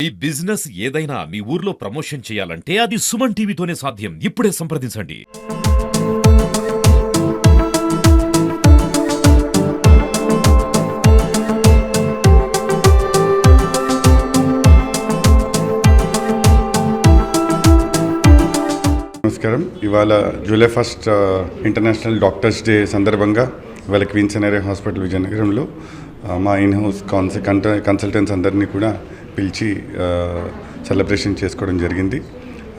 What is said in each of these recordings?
ఈ బిజినెస్ ఏదైనా మీ ఊర్లో ప్రమోషన్ చేయాలంటే అది సుమన్ టీవీతోనే సాధ్యం. ఇప్పుడే సంప్రదించండి. నమస్కారం. ఇవాళ జూలై 1 ఇంటర్నేషనల్ డాక్టర్స్ డే సందర్భంగా ఇవాళ క్వీన్స్ ఎన్ఆర్ఐ హాస్పిటల్ విజయనగరంలో మా ఇన్ హౌస్ కన్సల్టెంట్స్ అందరినీ కూడా పిలిచి సెలబ్రేషన్ చేసుకోవడం జరిగింది.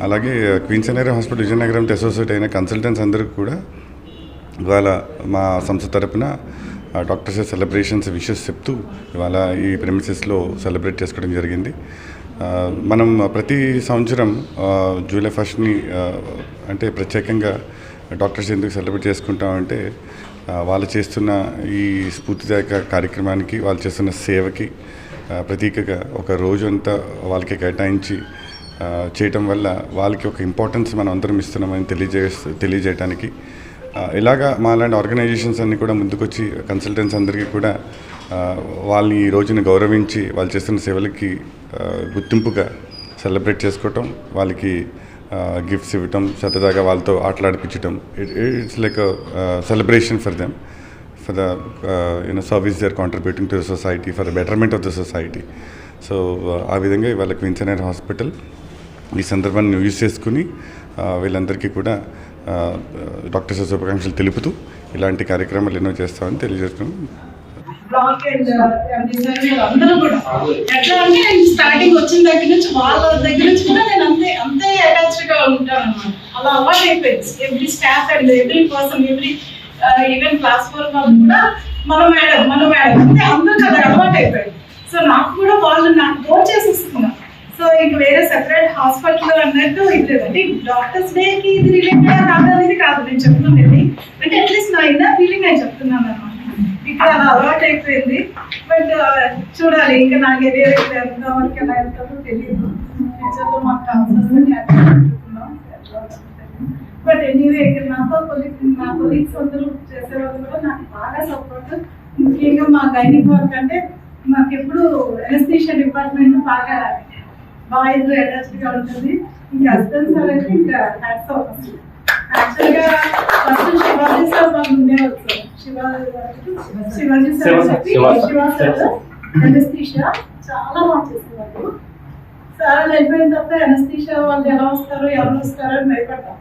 అలాగే క్వీన్స్ ఎన్ఆర్ఐ హాస్పిటల్ విజయనగరంతో అసోసియేట్ అయిన కన్సల్టెంట్స్ అందరికీ కూడా ఇవాళ మా సంస్థ తరపున డాక్టర్స్ డే సెలబ్రేషన్స్ విషెస్ చెప్తూ ఇవాళ ఈ ప్రెమిసెస్లో సెలబ్రేట్ చేసుకోవడం జరిగింది. మనం ప్రతి సంవత్సరం జూలై 1ని అంటే ప్రత్యేకంగా డాక్టర్స్ ఎందుకు సెలబ్రేట్ చేసుకుంటామంటే వాళ్ళు చేస్తున్న ఈ స్ఫూర్తిదాయక కార్యక్రమానికి, వాళ్ళు చేస్తున్న సేవకి ప్రతీకగా ఒక రోజు అంతా వాళ్ళకి కేటాయించి చేయటం వల్ల వాళ్ళకి ఒక ఇంపార్టెన్స్ మనం అందరం ఇస్తున్నామని తెలియజేయడానికి ఇలాగా మా లాంటి ఆర్గనైజేషన్స్ అన్నీ కూడా ముందుకొచ్చి కన్సల్టెంట్స్ అందరికీ కూడా వాళ్ళని ఈ రోజున గౌరవించి వాళ్ళు చేస్తున్న సేవలకి గుర్తింపుగా సెలబ్రేట్ చేసుకోవటం, వాళ్ళకి గిఫ్ట్స్ ఇవ్వటం, సరదాగా వాళ్ళతో ఆటలాడిపించటం. It's like celebration for them, for the service they are contributing to the society, for the betterment of the society. So ఆ విధంగా ఇవాళ క్వీన్స్ ఎన్ఆర్ఐ హాస్పిటల్ ఈ సందర్భాన్ని యూజ్ చేసుకుని వీళ్ళందరికీ కూడా డాక్టర్స్ శుభాకాంక్షలు తెలుపుతూ ఇలాంటి కార్యక్రమాలు ఎన్నో చేస్తామని తెలియజేస్తున్నాం. బ్లాక్ అండ్ అందరూ కూడా ఎట్లా అంటే స్టార్టింగ్ వచ్చిన దగ్గర నుంచి వాళ్ళ దగ్గర నుంచి కూడా నేను అంతే అటాచ్డ్ గా ఉంటాను అన్నమాట. అలా అలవాటు అయిపోయింది. Every staff and every person, every even class 4 వాళ్ళు కూడా మన మేడం అంటే అందరికి అది అలవాటు అయిపోయింది. సో నాకు కూడా వాళ్ళు నాకు ఫోన్ చేసి ఇస్తున్నారు. సో ఇంక వేరే సెపరేట్ హాస్పిటల్ అన్నట్టు ఇది లేదండి. డాక్టర్స్ డేకి ఇది రిలేటెడ్ కాదు అనేది కాదు నేను చెప్తున్నాను. అంటే అట్లీస్ట్ నా ఇన్నర్ ఫీలింగ్ నేను చెప్తున్నాను అన్నమాట. ఇక్కడ అలా అలవాటు అయిపోయింది. బట్ చూడాలి ఇంకా నా కెరీర్ ఎంతవరకు ఎలా వెళ్తుందో తెలియదు. ఫ్యూచర్లో మాకు కావాల్సిన బట్ ఎనీవే ఇక్కడ నా కొలీగ్స్ అందరూ చేసేవాళ్ళు కూడా నాకు బాగా సపోర్ట్. ముఖ్యంగా మా గైనిక్ వర్క్ అంటే మాకు ఎప్పుడు ఎనస్థీషియా డిపార్ట్మెంట్ బాగా బాయ్స్ అటాచ్డ్ గా ఉంటుంది. ఇంకా హస్బెండ్స్ అయితే ఇంకా హ్యాట్స్ ఆఫ్. యాక్చువల్గా ఫస్ట్ శివాజీ సార్ వాళ్ళు ఉండేవచ్చు. శివాజీ సార్ చెప్పి శివా సార్ ఎనస్థీషియా చాలా బాగా చేసేవాళ్ళు. సార్ అయిపోయిన తర్వాత ఎనస్థీషియా వాళ్ళు ఎలా వస్తారు ఎవరు వస్తారు అని భయపడ్డాం.